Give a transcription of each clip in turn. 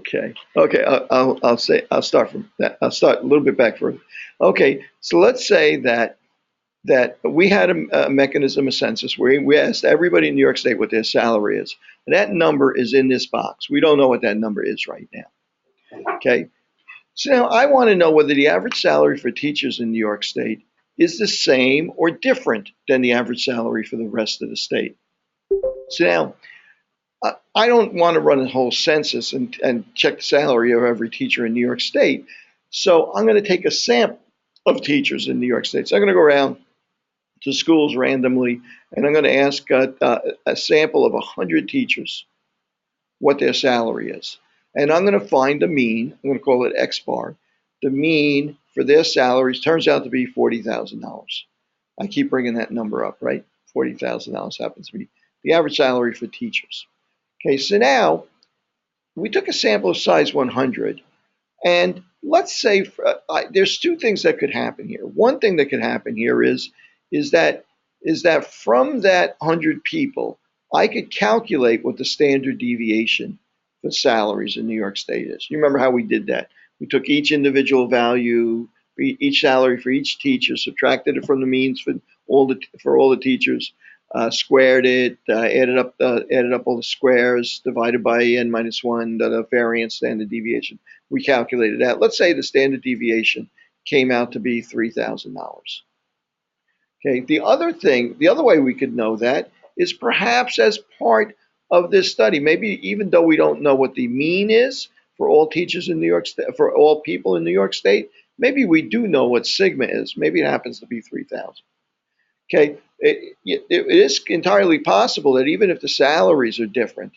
Okay. Okay. I'll start from that. I'll start a little bit back further. Okay. So let's say that we had a mechanism, a census, where we asked everybody in New York State what their salary is. And that number is in this box. We don't know what that number is right now. Okay. So now I want to know whether the average salary for teachers in New York State is the same or different than the average salary for the rest of the state. So now I don't want to run a whole census and check the salary of every teacher in New York State. So I'm going to take a sample of teachers in New York State. So I'm going to go around to schools randomly, and I'm going to ask a sample of 100 teachers what their salary is. And I'm going to find the mean. I'm going to call it X bar. The mean for their salaries turns out to be $40,000. I keep bringing that number up, right? $40,000 happens to be the average salary for teachers. Okay, so now we took a sample of size 100, and let's say there's two things that could happen here. One thing that could happen here is that from that 100 people, I could calculate what the standard deviation for salaries in New York State is. You remember how we did that? We took each individual value, each salary for each teacher, subtracted it from the means for all the teachers, squared it, added up all the squares, divided by n minus 1, the variance, standard deviation. We calculated that. Let's say the standard deviation came out to be $3,000. Okay. The other way we could know that is perhaps as part of this study. Maybe even though we don't know what the mean is for all teachers in New York State, for all people in New York State, maybe we do know what sigma is. Maybe it happens to be 3,000. Okay, it is entirely possible that even if the salaries are different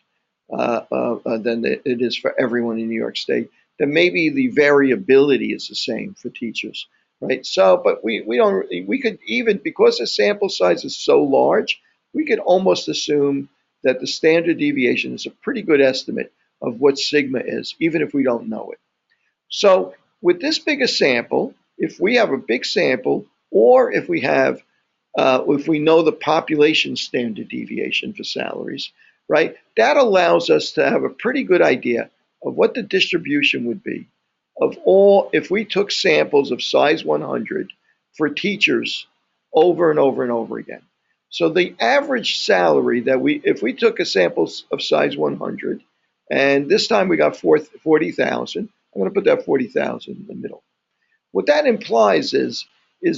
than it is for everyone in New York State, then maybe the variability is the same for teachers, right? So, but we could even, because the sample size is so large, we could almost assume that the standard deviation is a pretty good estimate of what sigma is, even if we don't know it. So with this big a sample, if we have a big sample, or if we know the population standard deviation for salaries, right, that allows us to have a pretty good idea of what the distribution would be of all, if we took samples of size 100 for teachers over and over and over again. So the average salary if we took a sample of size 100, and this time we got 40,000, I'm going to put that 40,000 in the middle. What that implies is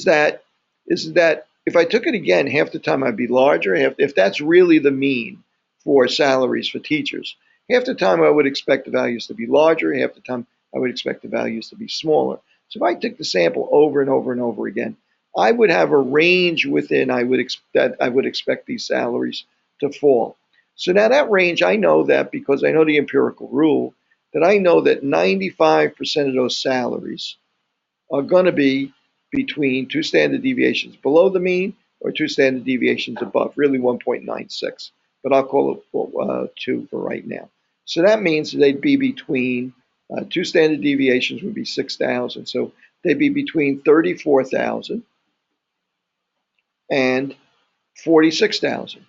that if I took it again, half the time I'd be larger. If that's really the mean for salaries for teachers, half the time I would expect the values to be larger, half the time I would expect the values to be smaller. So if I took the sample over and over and over again, I would have a range within that I would expect these salaries to fall. So now that range, I know that because I know the empirical rule, that I know that 95% of those salaries are going to be between two standard deviations below the mean or two standard deviations above, really 1.96, but I'll call it 2 for right now. So that means they'd be between two standard deviations would be 6,000. So they'd be between 34,000 and 46,000.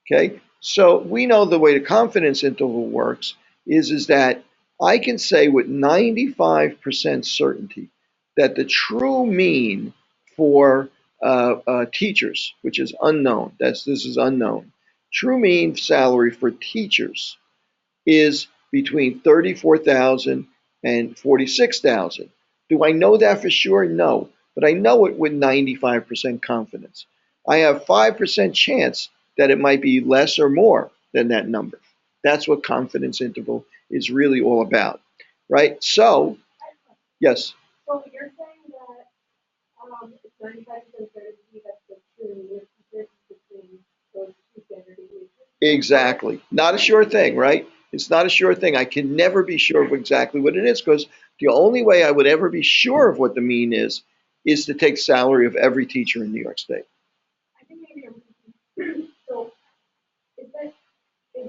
Okay, so we know the way the confidence interval works is that I can say with 95% certainty that the true mean for teachers, which is unknown, this is unknown, true mean salary for teachers is between 34,000 and 46,000. Do I know that for sure? No, but I know it with 95% confidence. I have 5% chance that it might be less or more than that number. That's what confidence interval is really all about, right? So, yes. So you're saying that it's 95% certainty that the true difference between those two standard deviations? Exactly. Not a sure thing, right? It's not a sure thing. I can never be sure of exactly what it is because the only way I would ever be sure of what the mean is to take salary of every teacher in New York State. I think maybe so.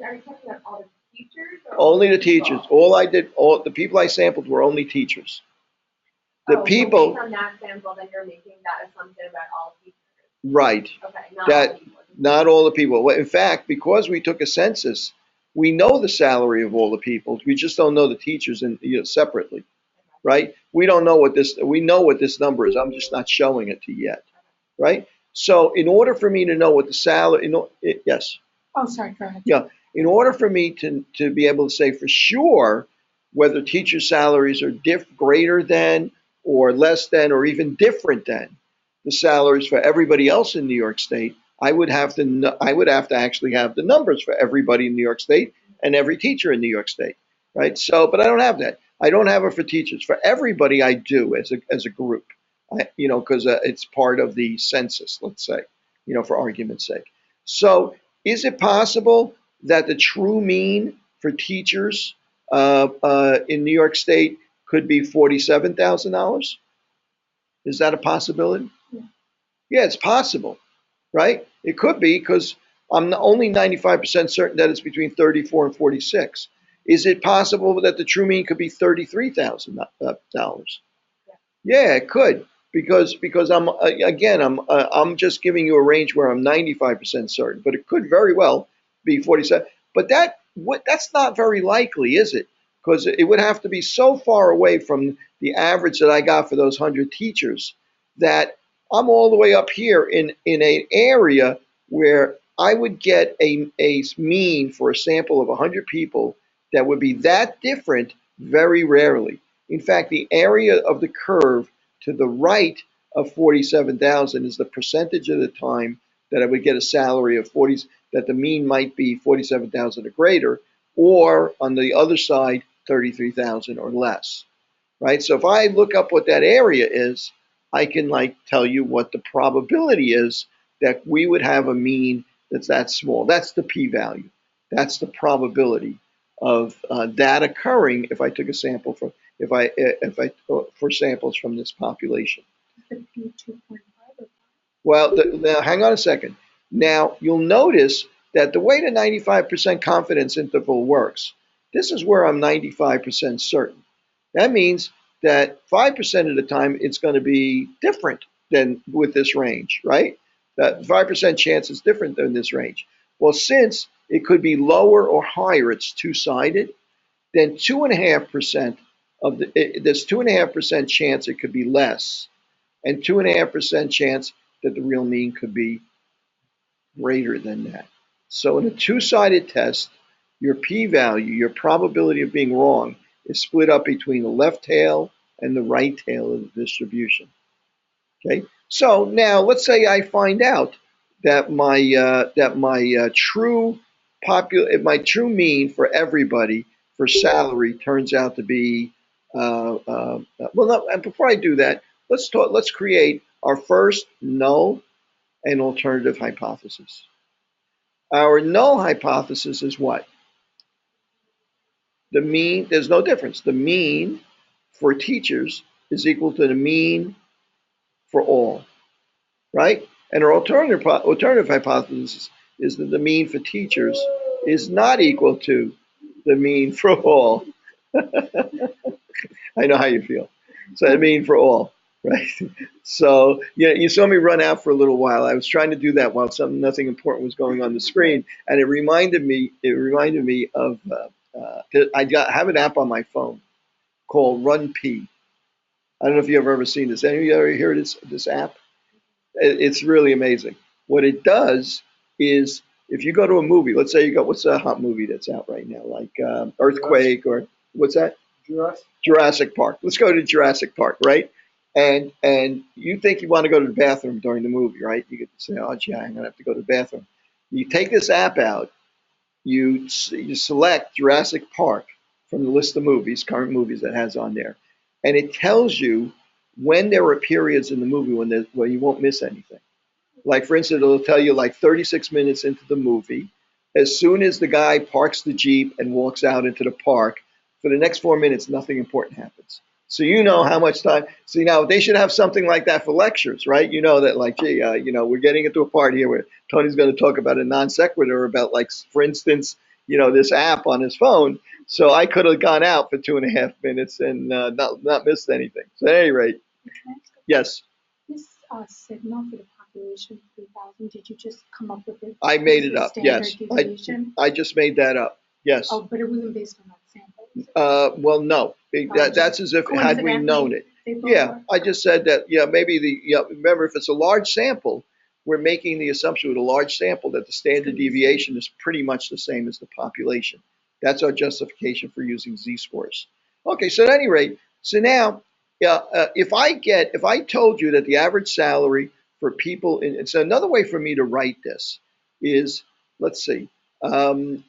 Are you talking about all the teachers? Or only the teachers. All the people I sampled were only teachers. The people. So from that sample, then you're making that assumption about all teachers. Right. Okay. Not all people. Not all the people. Well, in fact, because we took a census, We know the salary of all the people. We just don't know the teachers separately, right? We don't know we know what this number is. I'm just not showing it to you yet, right? So in order for me to know what the salary, yes. Oh, sorry, go ahead. Yeah, in order for me to be able to say for sure whether teacher salaries are greater than or less than or even different than the salaries for everybody else in New York State, I would have to actually have the numbers for everybody in New York State and every teacher in New York State, right? So, but I don't have that. I don't have it for teachers. For everybody, I do as a group, because it's part of the census, let's say, for argument's sake. So, is it possible that the true mean for teachers in New York State could be $47,000? Is that a possibility? Yeah. Yeah, it's possible, right? It could be because I'm only 95% certain that it's between 34 and 46. Is it possible that the true mean could be $33,000? Yeah, it could because I'm just giving you a range where I'm 95% certain, but it could very well be 47. But that's not very likely, is it? Because it would have to be so far away from the average that I got for those 100 teachers that I'm all the way up here in an area where I would get a mean for a sample of 100 people that would be that different very rarely. In fact, the area of the curve to the right of 47,000 is the percentage of the time that I would get a salary of 40, that the mean might be 47,000 or greater, or on the other side, 33,000 or less, right? So if I look up what that area is, I can tell you what the probability is that we would have a mean that's that small. That's the p-value. That's the probability of that occurring if I took a sample from for samples from this population. Well, now hang on a second. Now you'll notice that the way the 95% confidence interval works, this is where I'm 95% certain. That means that 5% of the time it's going to be different than with this range, right? That 5% chance is different than this range. Well, since it could be lower or higher, it's two-sided, then 2.5% there's 2.5% chance it could be less, and 2.5% chance that the real mean could be greater than that. So in a two-sided test, your p-value, your probability of being wrong, is split up between the left tail and the right tail of the distribution. Okay. So now let's say I find out that my true mean for everybody for salary turns out to be and before I do that, let's create our first null and alternative hypothesis. Our null hypothesis is what? The mean, there's no difference. The mean for teachers is equal to the mean for all, right? And our alternative hypothesis is that the mean for teachers is not equal to the mean for all. I know how you feel. So the mean for all, right? So yeah, you saw me run out for a little while. I was trying to do that while nothing important was going on the screen, and it reminded me of have an app on my phone called Run P. I don't know if you've ever seen this. Any of you ever hear this app? It's really amazing. What it does is, if you go to a movie, let's say you go, what's a hot movie that's out right now, like Earthquake or what's that? Jurassic Park. Let's go to Jurassic Park, right? And you think you want to go to the bathroom during the movie, right? You get to say, oh, gee, I'm going to have to go to the bathroom. You take this app out, you select Jurassic Park from the list of movies, current movies that has on there, and it tells you when there are periods in the movie where you won't miss anything. Like, for instance, it'll tell you like 36 minutes into the movie, as soon as the guy parks the Jeep and walks out into the park, for the next 4 minutes, nothing important happens. So you know how much time. See, now they should have something like that for lectures, right? You know that, like, gee, we're getting into a part here where Tony's going to talk about a non sequitur about, like, for instance, this app on his phone. So I could have gone out for 2.5 minutes and not missed anything. So at any rate, yes. This signal for the population 3,000, did you just come up with it? I made it up. Yes, I just made that up. Yes. Oh, but it wasn't based on that sample. Well, no. That's as if had we known it. Yeah, I just said that. Yeah, maybe remember, if it's a large sample, we're making the assumption with a large sample that the standard deviation is pretty much the same as the population. That's our justification for using z-scores. Okay, so at any rate, so now, if I told you that the average salary for people so another way for me to write this is, let's see, another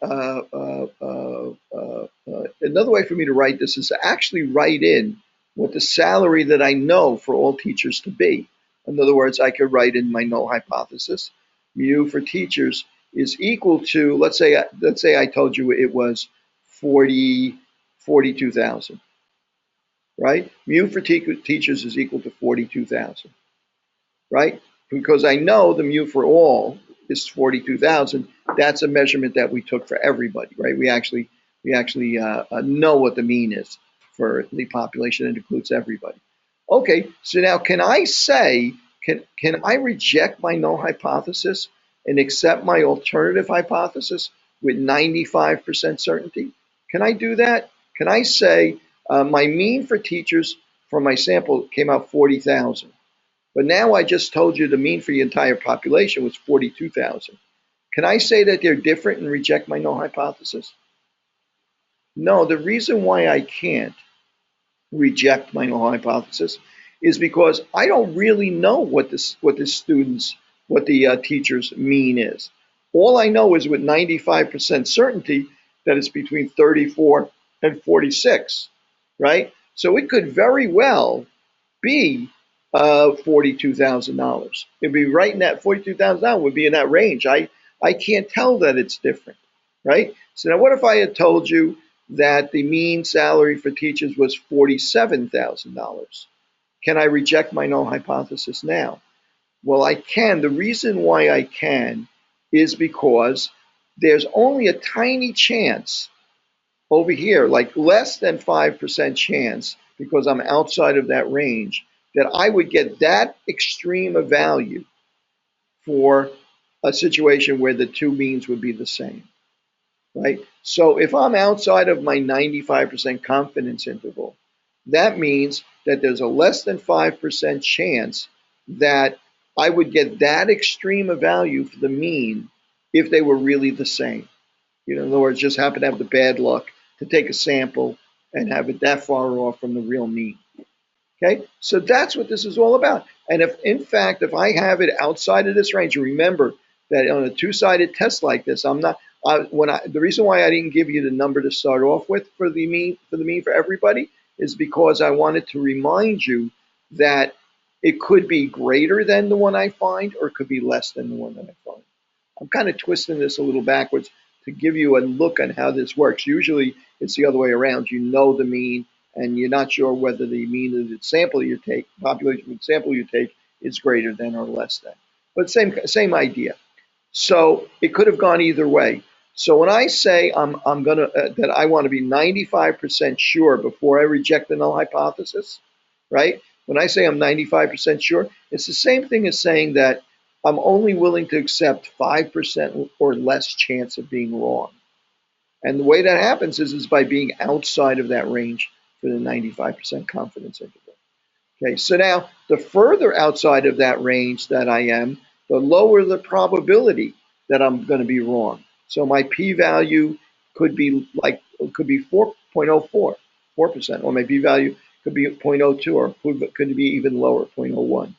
way for me to write this is to actually write in what the salary that I know for all teachers to be. In other words, I could write in my null hypothesis, mu for teachers is equal to, let's say I told you it was 42,000, right? Mu for teachers is equal to 42,000, right? Because I know the mu for all is 42,000. That's a measurement that we took for everybody, right? We actually know what the mean is for the population. It includes everybody. Okay, so now can I say, can I reject my null hypothesis and accept my alternative hypothesis with 95% certainty? Can I do that? Can I say my mean for teachers from my sample came out 40,000? But now I just told you the mean for the entire population was 42,000. Can I say that they're different and reject my null hypothesis? No, the reason why I can't reject my null hypothesis is because I don't really know what the teacher's mean is. All I know is with 95% certainty that it's between 34 and 46, right? So it could very well be $42,000. It'd be right in that $42,000 would be in that range. I can't tell that it's different, right? So now, what if I had told you that the mean salary for teachers was $47,000? Can I reject my null hypothesis now? Well, I can. The reason why I can is because there's only a tiny chance over here, like less than 5% chance, because I'm outside of that range, that I would get that extreme a value for a situation where the two means would be the same, right? So if I'm outside of my 95% confidence interval, that means that there's a less than 5% chance that I would get that extreme a value for the mean if they were really the same. In other words, just happen to have the bad luck to take a sample and have it that far off from the real mean. Okay, so that's what this is all about. And if, in fact, if I have it outside of this range, remember that on a two-sided test like this, I'm not. The reason why I didn't give you the number to start off with for the mean for everybody is because I wanted to remind you that it could be greater than the one I find, or it could be less than the one that I find. I'm kind of twisting this a little backwards to give you a look on how this works. Usually it's the other way around. You know the mean, and you're not sure whether the mean of the sample you take, population of the sample you take, is greater than or less than. But same idea. So it could have gone either way. So when I say that I want to be 95% sure before I reject the null hypothesis, right? When I say I'm 95% sure, it's the same thing as saying that I'm only willing to accept 5% or less chance of being wrong. And the way that happens is by being outside of that range for the 95% confidence interval. Okay, so now the further outside of that range that I am, the lower the probability that I'm going to be wrong. So my p-value could be 4.04, 4%, or my p-value could be 0.02, or could be even lower, 0.01,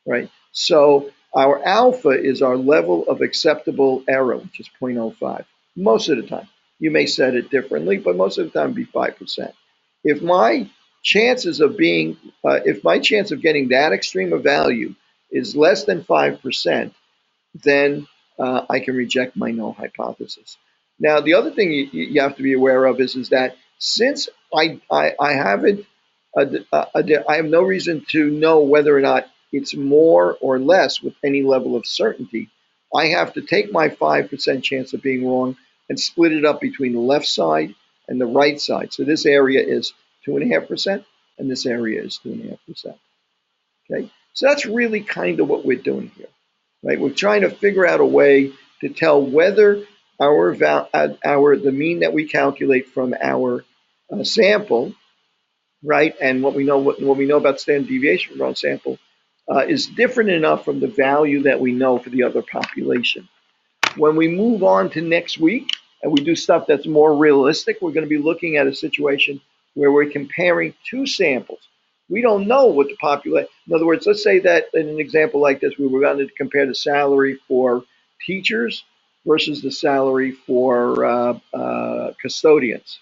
right? So our alpha is our level of acceptable error, which is 0.05, most of the time. You may set it differently, but most of the time it'd be 5%. If my chances of getting that extreme a value is less than 5%, then I can reject my null hypothesis. Now, the other thing you have to be aware of is that since I haven't, I have no reason to know whether or not it's more or less with any level of certainty. I have to take my 5% chance of being wrong and split it up between the left side and the right side. So this area is 2.5%, and this area is 2.5%. Okay, so that's really kind of what we're doing here, right? We're trying to figure out a way to tell whether the mean that we calculate from our sample, right? And what we know about standard deviation from our sample is different enough from the value that we know for the other population. When we move on to next week and we do stuff that's more realistic, we're going to be looking at a situation where we're comparing two samples. We don't know what the population, in other words, let's say that in an example like this, we were going to compare the salary for teachers versus the salary for custodians,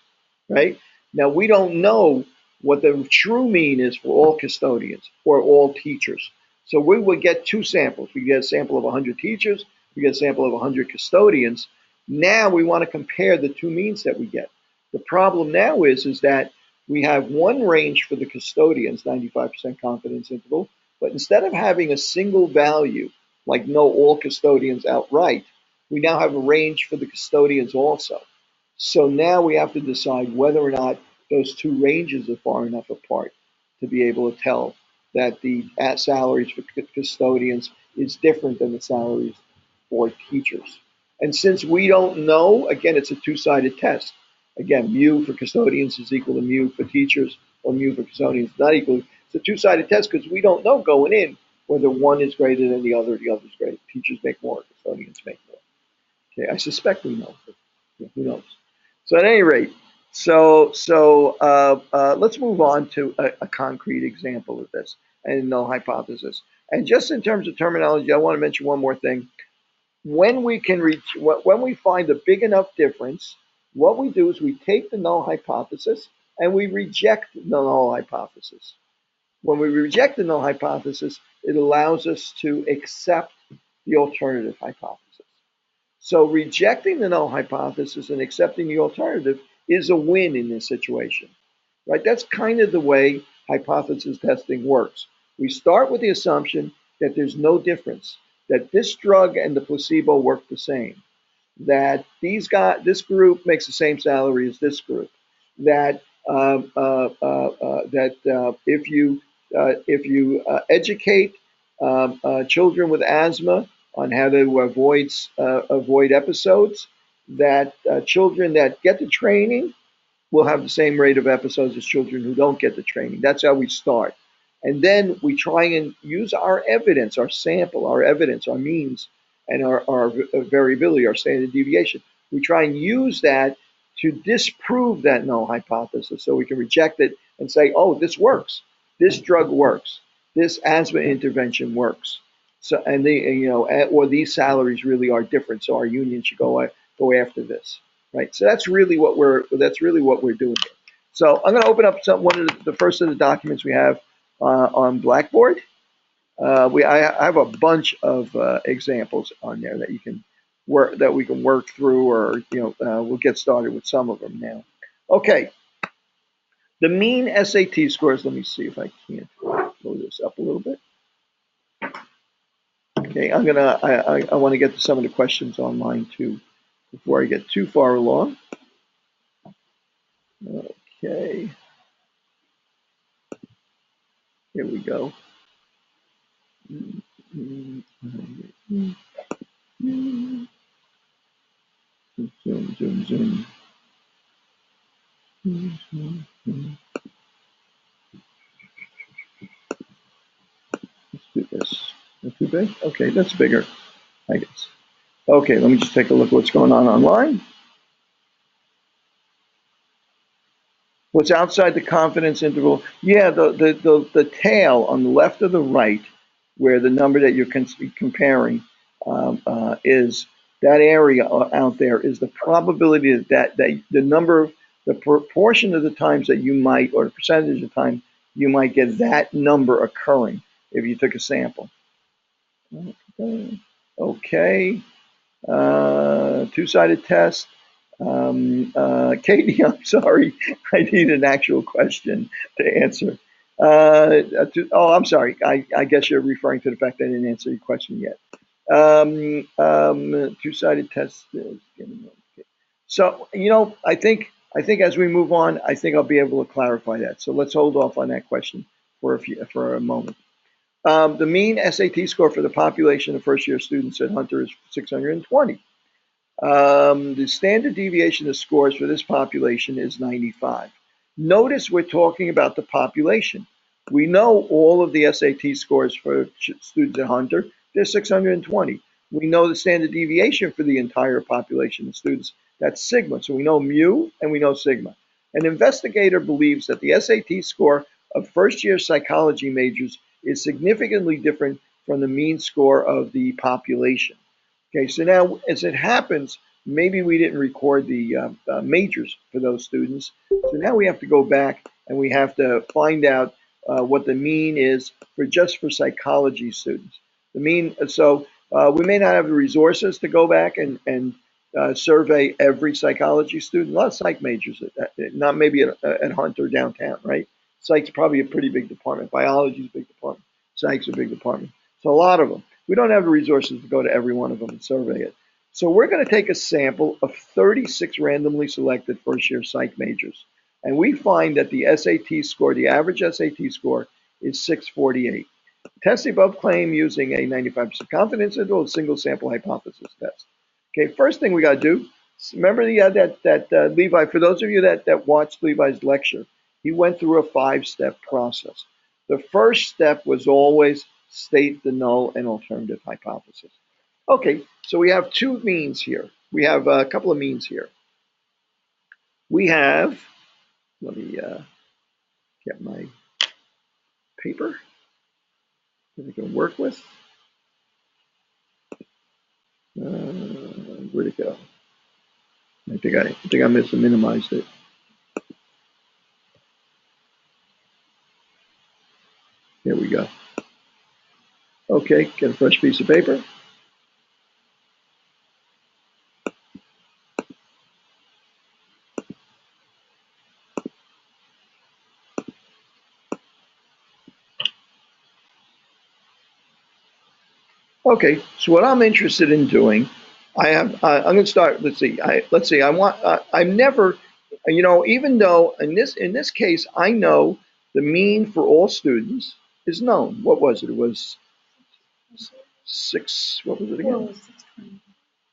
right? Now, we don't know what the true mean is for all custodians or all teachers. So we would get two samples. We get a sample of 100 teachers, we get a sample of 100 custodians. Now we want to compare the two means that we get. The problem now is that we have one range for the custodians, 95% confidence interval, but instead of having a single value, like know all custodians outright, we now have a range for the custodians also. So now we have to decide whether or not those two ranges are far enough apart to be able to tell that the salaries for custodians is different than the salaries for teachers. And since we don't know, again, it's a two-sided test. Again, mu for custodians is equal to mu for teachers, or mu for custodians is not equal. It's a two-sided test because we don't know going in whether one is greater than the other is greater. Teachers make more, custodians make more. Okay, I suspect we know, but who knows? So at any rate, let's move on to a concrete example of this and null hypothesis. And just in terms of terminology, I want to mention one more thing. When we find a big enough difference, what we do is we take the null hypothesis and we reject the null hypothesis. When we reject the null hypothesis, it allows us to accept the alternative hypothesis. So rejecting the null hypothesis and accepting the alternative is a win in this situation, right? That's kind of the way hypothesis testing works. We start with the assumption that there's no difference, that this drug and the placebo work the same, that this group makes the same salary as this group, that if you educate children with asthma on how to avoid episodes, that children that get the training will have the same rate of episodes as children who don't get the training. That's how we start. And then we try and use our evidence, our sample, our evidence, our means, and our variability, our standard deviation. We try and use that to disprove that null hypothesis so we can reject it and say, oh, this works. This drug works. This asthma intervention works. So, or these salaries really are different. So our union should go after this, right? So that's really what we're doing here. So I'm going to open up one of the first of the documents we have on Blackboard. I have a bunch of examples on there that we can work through, or we'll get started with some of them now. Okay, the mean SAT scores. Let me see if I can't blow this up a little bit. Okay, I want to get to some of the questions online too before I get too far along. Okay, here we go. Zoom. Let's do this. Not too big? Okay, that's bigger, I guess. Okay, let me just take a look at what's going on online. What's outside the confidence interval? Yeah, the tail on the left or the right, where the number that you're comparing is that area out there, is the probability that the proportion of the times that you might, or the percentage of time you might get that number occurring if you took a sample. Okay, two-sided test. Katie, I'm sorry, I need an actual question to answer. I'm sorry. I guess you're referring to the fact that I didn't answer your question yet. Two-sided test. So I think as we move on, I think I'll be able to clarify that. So let's hold off on that question for a moment. The mean SAT score for the population of first-year students at Hunter is 620. The standard deviation of scores for this population is 95. Notice we're talking about the population. We know all of the SAT scores for students at Hunter, they're 620. We know the standard deviation for the entire population of students, that's sigma. So we know mu and we know sigma. An investigator believes that the SAT score of first-year psychology majors is significantly different from the mean score of the population. Okay, so now as it happens, maybe we didn't record the majors for those students. So now we have to go back and we have to find out what the mean is for just for psychology students. The mean, so we may not have the resources to go back and survey every psychology student. A lot of psych majors, not maybe at Hunter downtown, right? Psych's probably a pretty big department. Biology's a big department. Psych's a big department. So a lot of them. We don't have the resources to go to every one of them and survey it. So we're going to take a sample of 36 randomly selected first-year psych majors. And we find that the SAT score, the average SAT score, is 648. Test the above claim using a 95% confidence interval, a single sample hypothesis test. Okay, first thing we got to do, remember that Levi, for those of you that watched Levi's lecture, he went through a 5-step process. The first step was always state the null and alternative hypothesis. Okay, so we have two means here. We have a couple of means here. We have, let me get my paper that I can work with. Where'd it go? I think I must have minimized it. Here we go. Okay, get a fresh piece of paper. Okay, so what I'm interested in doing, I'm going to start. Let's see. I'm never, even though in this case, I know the mean for all students is known. What was it? It was six. What was it again?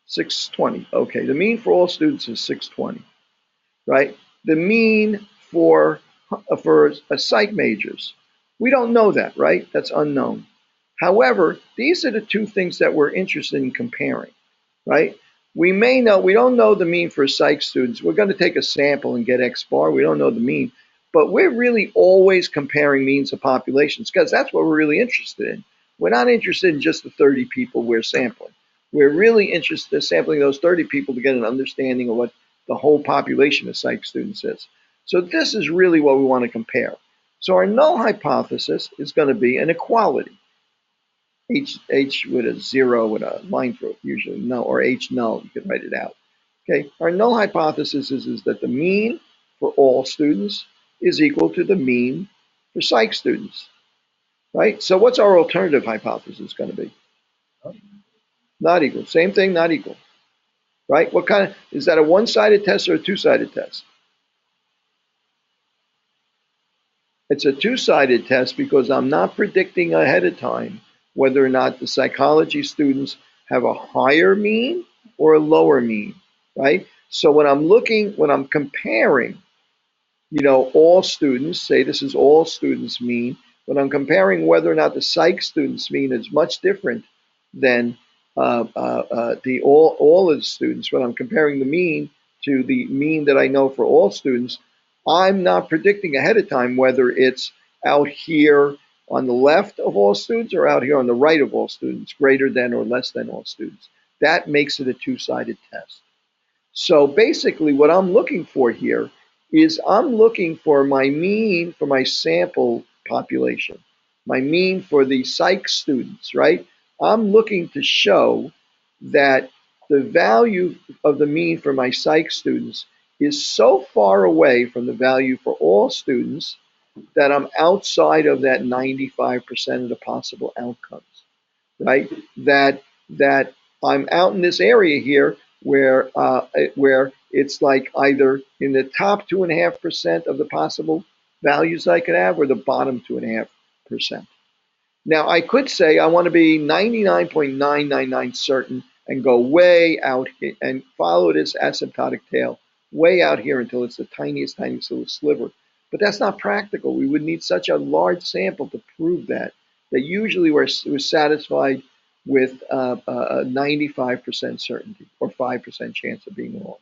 620. Okay, the mean for all students is 620, right? The mean for psych majors, we don't know that, right? That's unknown. However, these are the two things that we're interested in comparing, right? We don't know the mean for psych students. We're going to take a sample and get X bar. We don't know the mean, but we're really always comparing means of populations because that's what we're really interested in. We're not interested in just the 30 people we're sampling. We're really interested in sampling those 30 people to get an understanding of what the whole population of psych students is. So this is really what we want to compare. So our null hypothesis is going to be an equality. H with a 0 with a line through it, usually null, or H null, you could write it out. Okay, our null hypothesis is that the mean for all students is equal to the mean for psych students, right? So what's our alternative hypothesis going to be? Not equal. Same thing, not equal, right? What kind of, is that a one-sided test or a two-sided test? It's a two-sided test because I'm not predicting ahead of time whether or not the psychology students have a higher mean or a lower mean, right? So when I'm comparing, all students, say this is all students mean, when I'm comparing whether or not the psych students mean is much different than all of the students, when I'm comparing the mean to the mean that I know for all students, I'm not predicting ahead of time whether it's out here on the left of all students or out here on the right of all students, greater than or less than all students. That makes it a two-sided test. So basically what I'm looking for here is I'm looking for my mean for my sample population, my mean for the psych students, right? I'm looking to show that the value of the mean for my psych students is so far away from the value for all students that I'm outside of that 95% of the possible outcomes, right? That I'm out in this area here where it's like either in the top 2.5% of the possible values I could have or the bottom 2.5%. Now I could say I want to be 99.999 certain and go way out here and follow this asymptotic tail way out here until it's the tiniest little sliver. But that's not practical. We would need such a large sample to prove that. That usually we're satisfied with a 95% certainty or 5% chance of being wrong.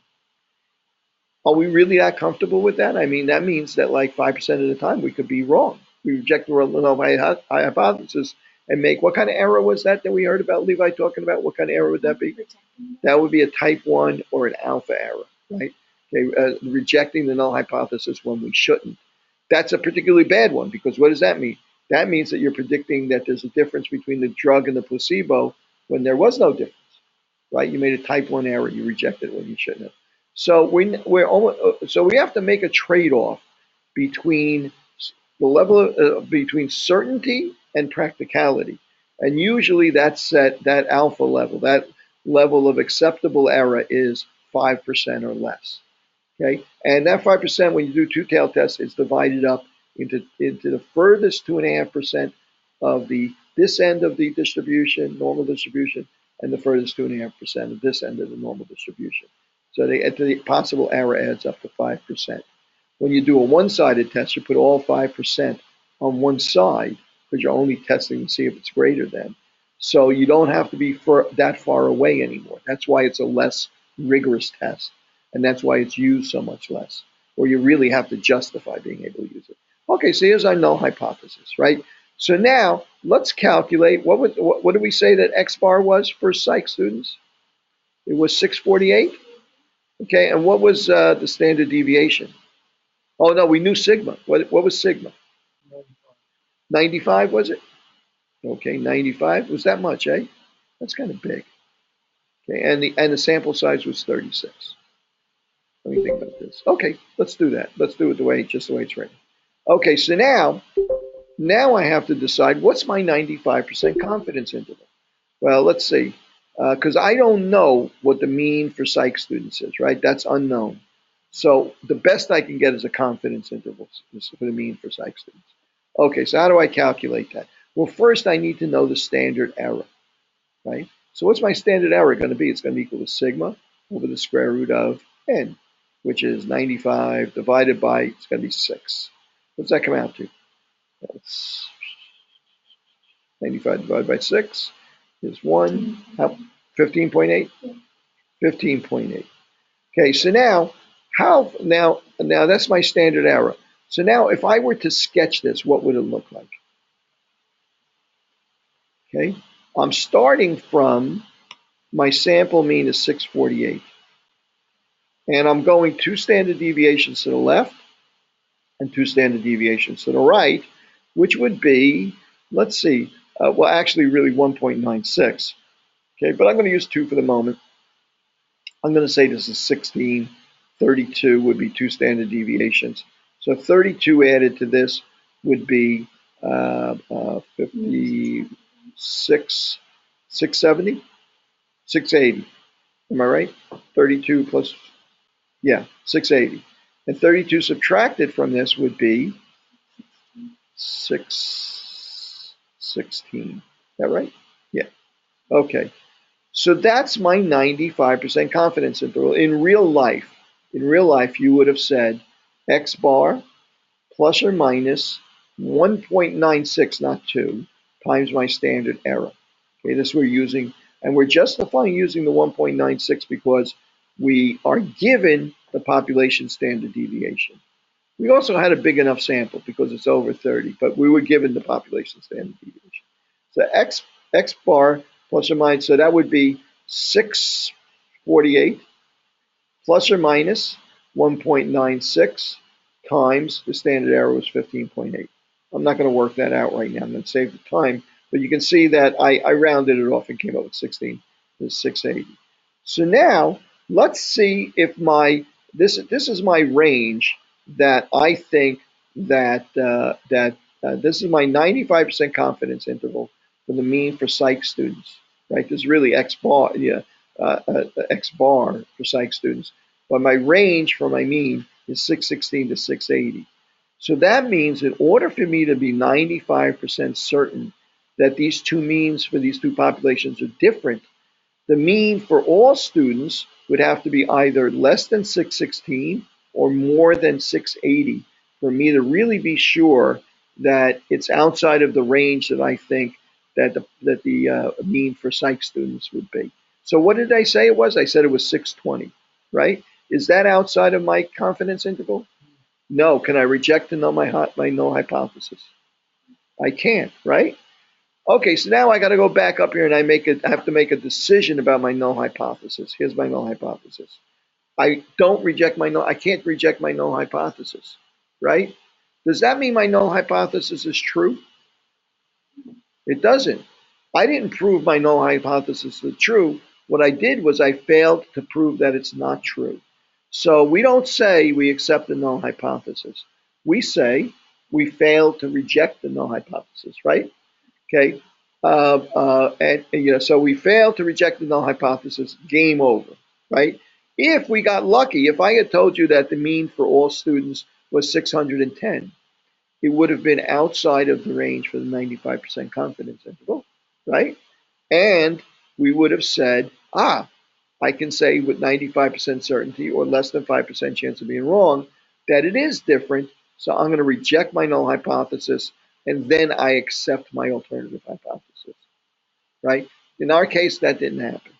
Are we really that comfortable with that? I mean, that means that like 5% of the time we could be wrong. We reject the null hypothesis and make, what kind of error was that we heard about Levi talking about? What kind of error would that be? That would be a type 1 or an alpha error, right? Okay, rejecting the null hypothesis when we shouldn't. That's a particularly bad one, because what does that mean? That means that you're predicting that there's a difference between the drug and the placebo when there was no difference, right? You made a type 1 error. You rejected it when you shouldn't have. So we have to make a trade-off between the level between certainty and practicality, and usually that's that alpha level, that level of acceptable error is 5% or less. Okay, and that 5%, when you do two-tailed tests, is divided up into the furthest 2.5% of this end of the distribution, normal distribution, and the furthest 2.5% of this end of the normal distribution. So the possible error adds up to 5%. When you do a one-sided test, you put all 5% on one side because you're only testing to see if it's greater than. So you don't have to be that far away anymore. That's why it's a less rigorous test. And that's why it's used so much less, or you really have to justify being able to use it. Okay, so here's our null hypothesis, right? So now let's calculate, what did we say that X bar was for psych students? It was 648. Okay, and what was the standard deviation? Oh no, we knew sigma. What was sigma? 95, was it? Okay, 95 was that much, eh? That's kind of big. Okay, and the sample size was 36. Let me think about this. Okay, let's do that. Let's do it just the way it's written. Okay, so now I have to decide what's my 95% confidence interval. Well, let's see, because I don't know what the mean for psych students is, right? That's unknown. So the best I can get is a confidence interval for the mean for psych students. Okay, so how do I calculate that? Well, first I need to know the standard error, right? So what's my standard error going to be? It's going to be equal to sigma over the square root of n, which is 95 divided by, it's going to be 6. What's that come out to? That's 95 divided by 6 is 1. How? 15.8? 15.8. Okay, so now, now that's my standard error. So now if I were to sketch this, what would it look like? Okay, I'm starting from my sample mean is 648. And I'm going 2 standard deviations to the left and 2 standard deviations to the right, which would be, let's see, well, actually really 1.96. Okay, but I'm going to use 2 for the moment. I'm going to say this is 16. 32 would be 2 standard deviations. So 32 added to this would be 56, 670, 680. Am I right? 32 plus, yeah, 680. And 32 subtracted from this would be 616. Is that right? Yeah. Okay. So that's my 95% confidence interval. In real life, you would have said X bar plus or minus 1.96, not 2, times my standard error. Okay, this we're using, and we're justifying using the 1.96 because we are given the population standard deviation. We also had a big enough sample because it's over 30, but we were given the population standard deviation. So X bar plus or minus, so that would be 648 plus or minus 1.96 times the standard error was 15.8. I'm not going to work that out right now. I'm going to save the time, but you can see that I rounded it off and came up with 16. It's 680. So now let's see if this is my range that I think that this is my 95% confidence interval for the mean for psych students, right? This is really X bar, X bar for psych students. But my range for my mean is 616 to 680. So that means in order for me to be 95% certain that these two means for these two populations are different, The mean for all students would have to be either less than 616 or more than 680 for me to really be sure that it's outside of the range that I think that the mean for psych students would be. So what did I say it was? I said it was 620, right? Is that outside of my confidence interval? No. Can I reject and null my null hypothesis? I can't, right? Okay, so now I got to go back up here and I have to make a decision about my null hypothesis. Here's my null hypothesis. I can't reject my null hypothesis, right? Does that mean my null hypothesis is true? It doesn't. I didn't prove my null hypothesis is true. What I did was I failed to prove that it's not true. So we don't say we accept the null hypothesis. We say we failed to reject the null hypothesis, right? Okay. So we failed to reject the null hypothesis, game over, right? If we got lucky, if I had told you that the mean for all students was 610, it would have been outside of the range for the 95% confidence interval, right? And we would have said, I can say with 95% certainty or less than 5% chance of being wrong that it is different. So I'm going to reject my null hypothesis and then I accept my alternative hypothesis, right? In our case, that didn't happen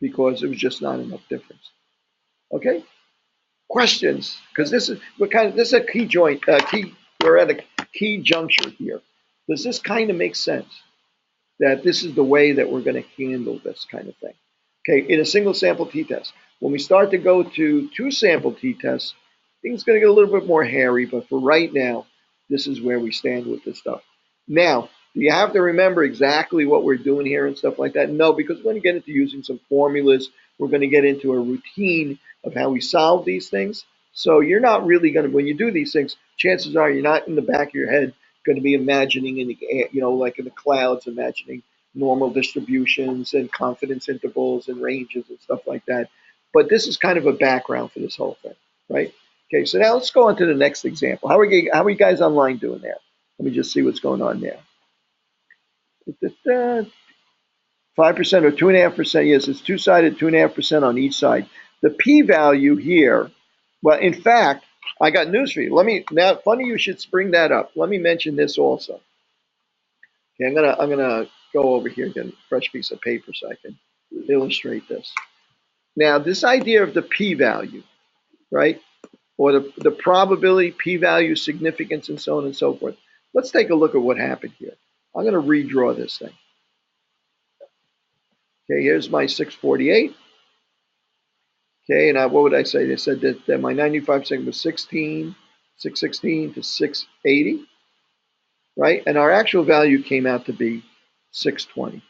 because it was just not enough difference. Okay? Questions? Because this is a key we're at a key juncture here. Does this kind of make sense? That this is the way that we're going to handle this kind of thing. Okay, in a single sample t-test. When we start to go to 2 sample t-tests, things are going to get a little bit more hairy, but for right now, this is where we stand with this stuff. Now, do you have to remember exactly what we're doing here and stuff like that? No, because we're going to get into using some formulas. We're going to get into a routine of how we solve these things. So you're not really going to, when you do these things, chances are you're not in the back of your head going to be imagining in the, like in the clouds, imagining normal distributions and confidence intervals and ranges and stuff like that. But this is kind of a background for this whole thing, right? Okay, so now let's go on to the next example. How are you guys online doing there? Let me just see what's going on there. 5% or 2.5%. Yes, it's two-sided, 2.5% on each side. The p-value here, well, in fact, I got news for you. Now, funny you should bring that up. Let me mention this also. Okay, I'm gonna go over here and get a fresh piece of paper so I can illustrate this. Now, this idea of the p-value, right? Or the probability, p-value, significance, and so on and so forth. Let's take a look at what happened here. I'm going to redraw this thing. Okay, here's my 648. Okay, and what would I say? They said that my 95% was 616 to 680, right? And our actual value came out to be 620,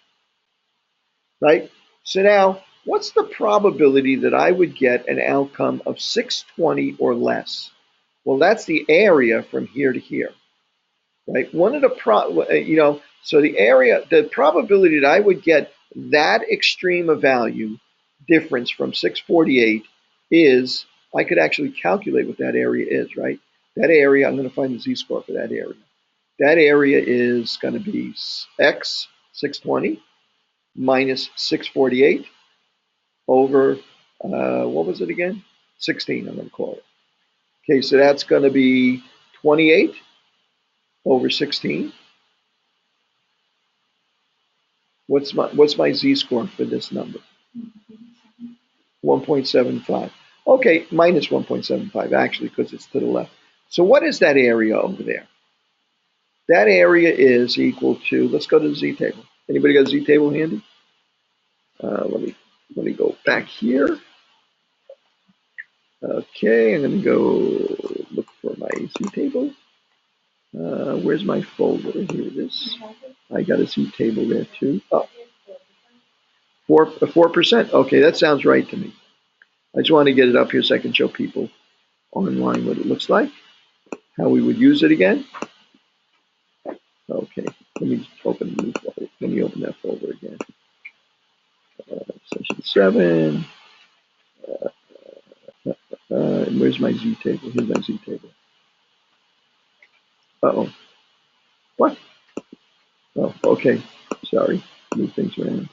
right? So now, what's the probability that I would get an outcome of 620 or less? Well, that's the area from here to here, right? One of the so the probability that I would get that extreme of value difference from 648 is, I could actually calculate what that area is, right? That area, I'm going to find the z-score for that area. That area is going to be x 620 minus 648 over, what was it again? 16, I'm going to call it. Okay, so that's going to be 28 over 16. What's my z-score for this number? 1.75. Okay, minus 1.75 actually, because it's to the left. So what is that area over there? That area is equal to, let's go to the z-table. Anybody got a z-table handy? Let me go back here. Okay, I'm going to go look for my z-table. Where's my folder? Here it is. I got a z-table there too. Oh, 4%. Okay, that sounds right to me. I just want to get it up here so I can show people online what it looks like, how we would use it again. Okay, let me open the new folder. Let me open that folder again. Session 7. Where's my Z table? Here's my Z table. Uh-oh. What? Oh, okay. Sorry. Move things around.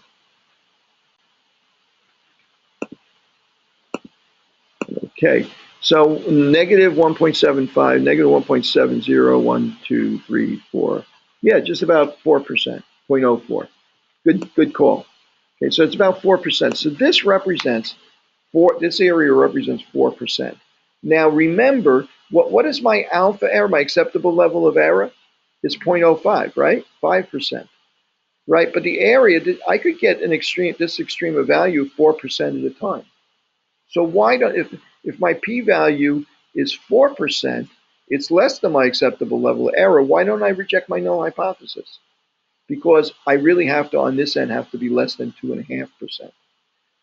Okay, so negative 1.75, negative 1.70, 1, 2, 3, 4. Yeah, just about 4%, 0.04. Good call. Okay, so it's about 4%. So this represents this area represents 4%. Now remember, what is my alpha error, my acceptable level of error? It's 0.05, right? 5%. Right, but the area, I could get this extreme of value 4% at a time. So why don't, if my p-value is 4%, it's less than my acceptable level of error, why don't I reject my null hypothesis? Because I really have to, on this end, have to be less than 2.5%.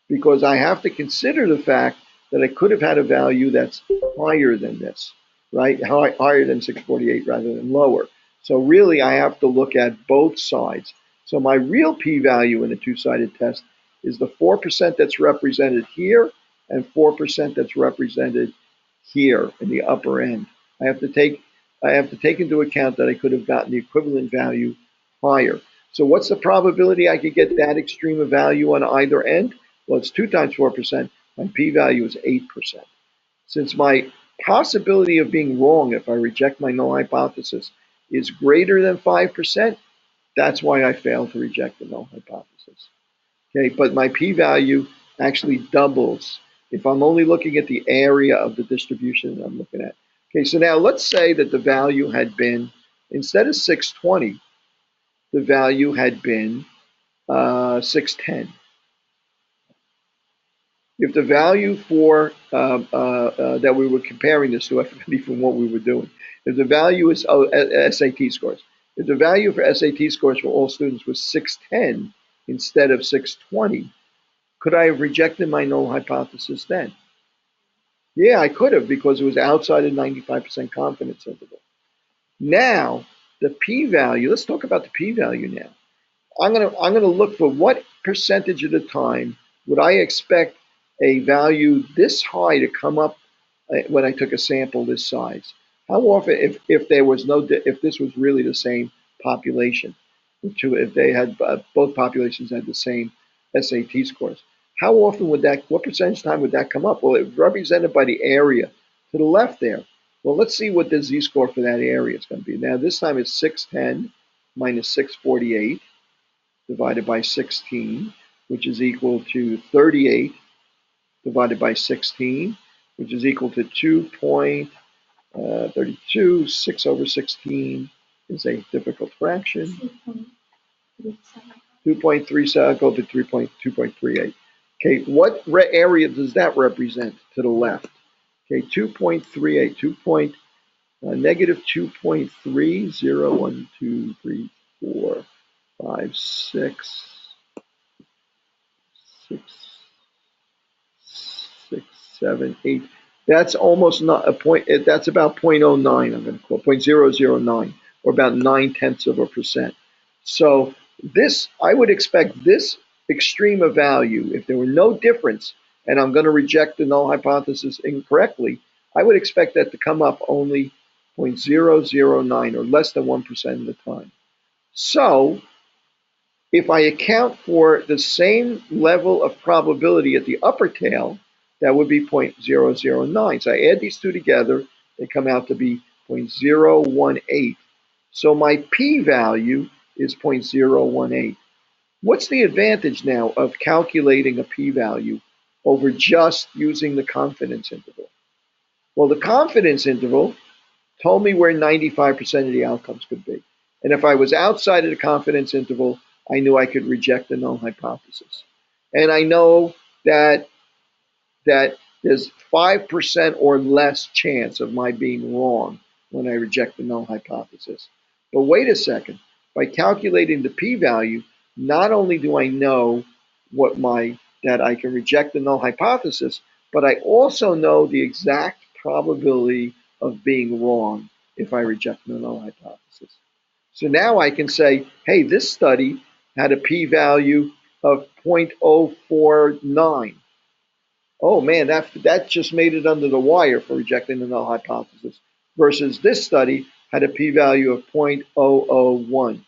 Because I have to consider the fact that I could have had a value that's higher than this, right? Higher than 648 rather than lower. So really, I have to look at both sides. So my real p-value in a two-sided test is the 4% that's represented here and 4% that's represented here in the upper end. I have to take into account that I could have gotten the equivalent value higher. So what's the probability I could get that extreme of value on either end? Well, it's 2 times 4%. My p-value is 8%. Since my possibility of being wrong if I reject my null hypothesis is greater than 5%, that's why I failed to reject the null hypothesis. Okay, but my p-value actually doubles if I'm only looking at the area of the distribution that I'm looking at. Okay, so now let's say that the value had been, instead of 620, the value had been 610. If the value for that we were comparing this to, I forget from what we were doing, if the value is SAT scores, if the value for SAT scores for all students was 610 instead of 620, could I have rejected my null hypothesis then? Yeah, I could have, because it was outside a 95% confidence interval. Now, the p-value, let's talk about the p-value now. I'm gonna look for what percentage of the time would I expect a value this high to come up when I took a sample this size. How often, if there was no, if this was really the same population, if they had both populations had the same SAT scores, how often would that, what percentage time would that come up? Well, it's represented by the area to the left there. Well, let's see what the z-score for that area is going to be. Now, this time it's 610 minus 648 divided by 16, which is equal to 38 divided by 16, which is equal to 2.32. 6 over 16 is a difficult fraction. 2.37 equal to 2.38. Okay, what area does that represent to the left? Okay, 2.38, negative 2.3, 0, 1, 2, 3, 4, 5, 6, 7, 8. That's almost not a point. That's about 0.09. I'm going to call 0.009, or about 0.9%. So this, I would expect this extreme of value, if there were no difference, and I'm going to reject the null hypothesis incorrectly, I would expect that to come up only 0.009, or less than 1% of the time. So if I account for the same level of probability at the upper tail, that would be 0.009. So I add these two together, they come out to be 0.018. So my p-value is 0.018. What's the advantage now of calculating a p-value over just using the confidence interval? Well, the confidence interval told me where 95% of the outcomes could be. And if I was outside of the confidence interval, I knew I could reject the null hypothesis. And I know that there's 5% or less chance of my being wrong when I reject the null hypothesis. But wait a second. By calculating the p-value, not only do I know that I can reject the null hypothesis, but I also know the exact probability of being wrong if I reject the null hypothesis. So now I can say, hey, this study had a p-value of 0.049. Oh man, that just made it under the wire for rejecting the null hypothesis. Versus this study had a p-value of 0.001.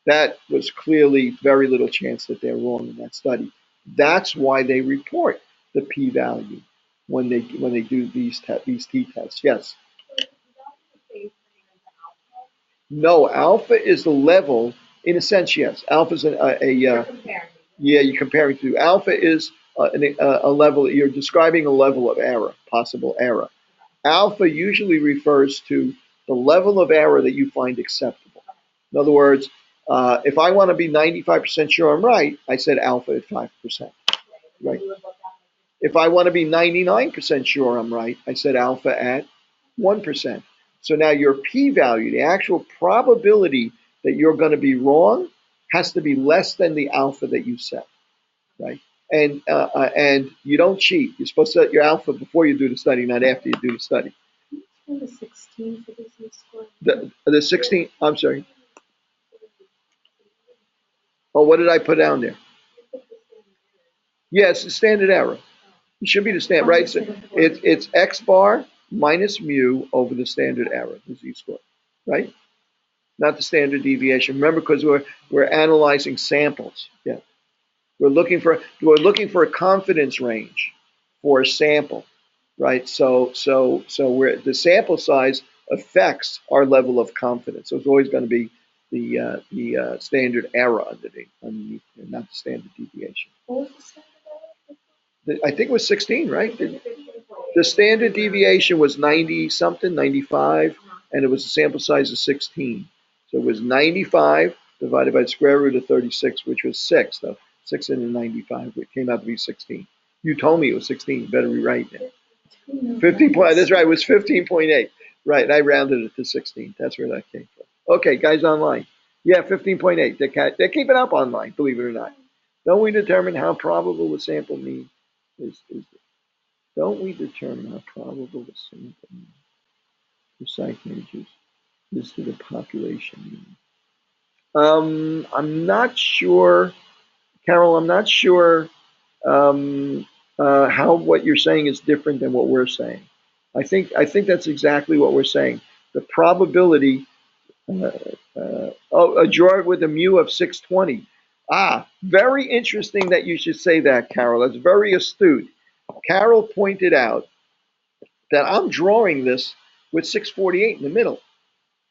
That was clearly very little chance that they're wrong in that study. That's why they report the p-value. when they do these t-tests. Yes. So is that the same thing as the alpha? No, alpha is the level. In a sense, yes. Alpha is You're comparing. yeah. You're comparing to alpha is a level. You're describing a level of error, possible error. Alpha usually refers to the level of error that you find acceptable. In other words, if I want to be 95% sure I'm right, I said alpha at 5%. Right. If I want to be 99% sure I'm right, I said alpha at 1%. So now your p-value, the actual probability that you're going to be wrong, has to be less than the alpha that you set, right? And you don't cheat. You're supposed to set your alpha before you do the study, not after you do the study. The 16 for this score. The 16, I'm sorry. Oh, what did I put down there? Yes, the standard error. It should be the standard, right? So it's x bar minus mu over the standard error, the z-score, right? Not the standard deviation. Remember, because we're analyzing samples. Yeah, we're looking for a confidence range for a sample, right? So we're the sample size affects our level of confidence. So it's always going to be the standard error underneath, not the standard deviation. What was the standard error? I think it was 16, right? The standard deviation was 90 something, 95, and it was a sample size of 16. So it was 95 divided by the square root of 36, which was 6. So 6 into 95, it came out to be 16. You told me it was 16. You better rewrite it. 15 point. That's right. It was 15.8. Right. I rounded it to 16. That's where that came from. Okay, guys online. Yeah, 15.8. They're keeping up online, believe it or not. Don't we determine how probable the sample mean is? Don't we determine how probable the sample mean for site managers is to the population mean? I'm not sure, Carol. I'm not sure how what you're saying is different than what we're saying. I think that's exactly what we're saying. The probability. A drawer with a mu of 620. Ah, very interesting that you should say that, Carol. That's very astute. Carol pointed out that I'm drawing this with 648 in the middle.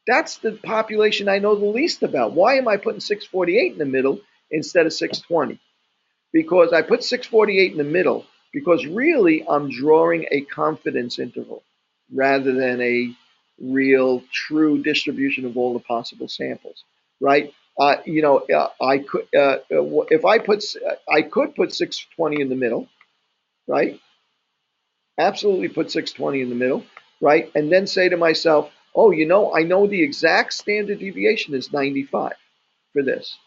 That's the population I know the least about. Why am I putting 648 in the middle instead of 620? Because I put 648 in the middle because really I'm drawing a confidence interval rather than a real true distribution of all the possible samples, right? I could if I could put 620 in the middle, right? Absolutely put 620 in the middle, right? And then say to myself, oh, I know the exact standard deviation is 95 for this.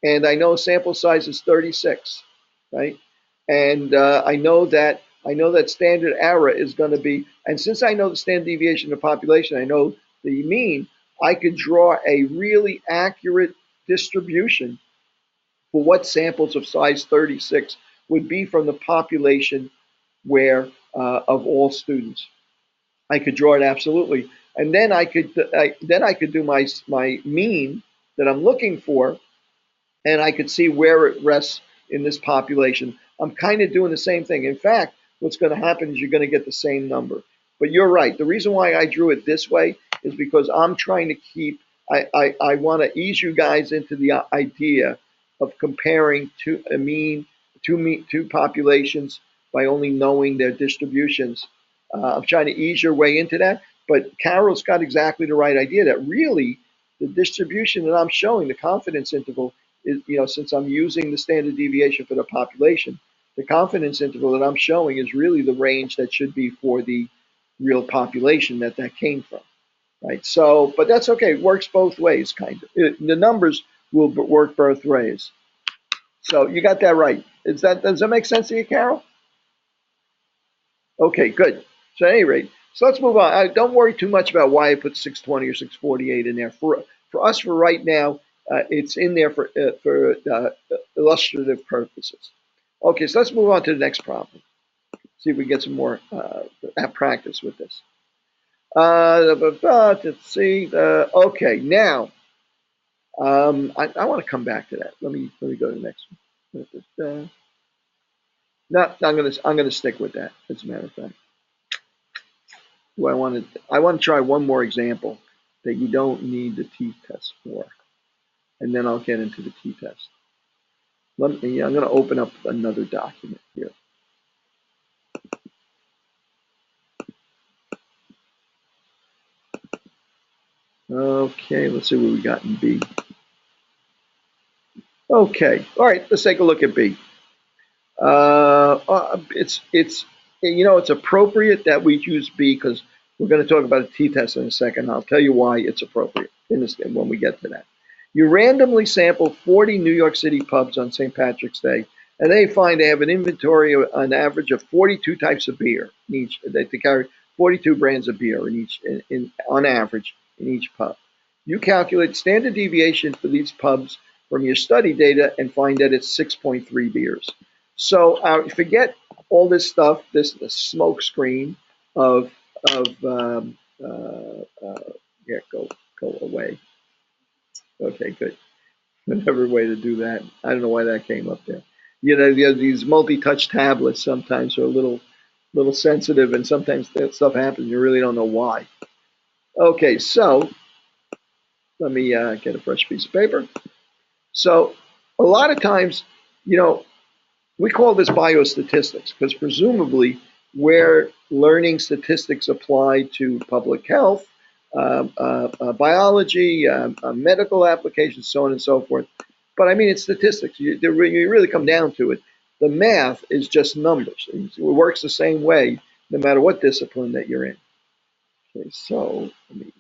And I know sample size is 36, right? And I know that standard error is going to be, and since I know the standard deviation of the population, I know the mean, I could draw a really accurate distribution for what samples of size 36 would be from the population where of all students. I could draw it absolutely, and then I could do my mean that I'm looking for, and I could see where it rests in this population. I'm kind of doing the same thing. In fact, what's going to happen is you're going to get the same number. But you're right. The reason why I drew it this way is because I'm trying to keep. I want to ease you guys into the idea of comparing two populations by only knowing their distributions. I'm trying to ease your way into that. But Carol's got exactly the right idea that really the distribution that I'm showing, the confidence interval, is, since I'm using the standard deviation for the population, the confidence interval that I'm showing is really the range that should be for the real population that came from, right? So, but that's okay. It works both ways, kind of. The numbers will work both ways. So you got that right. Does that make sense to you, Carol? Okay, good. So at any rate, so let's move on. Don't worry too much about why I put 620 or 648 in there. For us, for right now, it's in there for illustrative purposes. Okay, so let's move on to the next problem. See if we get some more practice with this. Let's see. Okay, now I want to come back to that. Let me go to the next one. No, I'm gonna stick with that. As a matter of fact, well, I want to try one more example that you don't need the t-test for, and then I'll get into the t-test. I'm going to open up another document here. Okay, let's see what we got in B. Okay, all right, let's take a look at B. It's it's appropriate that we use B because we're going to talk about a t-test in a second. I'll tell you why it's appropriate when we get to that. You randomly sample 40 New York City pubs on St. Patrick's Day, and they find they have an inventory of an average of 42 types of beer in each. They carry 42 brands of beer in each, on average, in each pub. You calculate standard deviation for these pubs from your study data and find that it's 6.3 beers. So forget all this stuff, this smoke screen of yeah, go away. Okay, good. Another way to do that. I don't know why that came up there. These multi-touch tablets sometimes are a little sensitive, and sometimes that stuff happens. You really don't know why. Okay, so let me get a fresh piece of paper. So a lot of times, you know, we call this biostatistics because presumably we're learning statistics applied to public health, biology, medical applications, so on and so forth. But I mean, it's statistics. You really come down to it. The math is just numbers. It works the same way no matter what discipline that you're in. Okay, so let me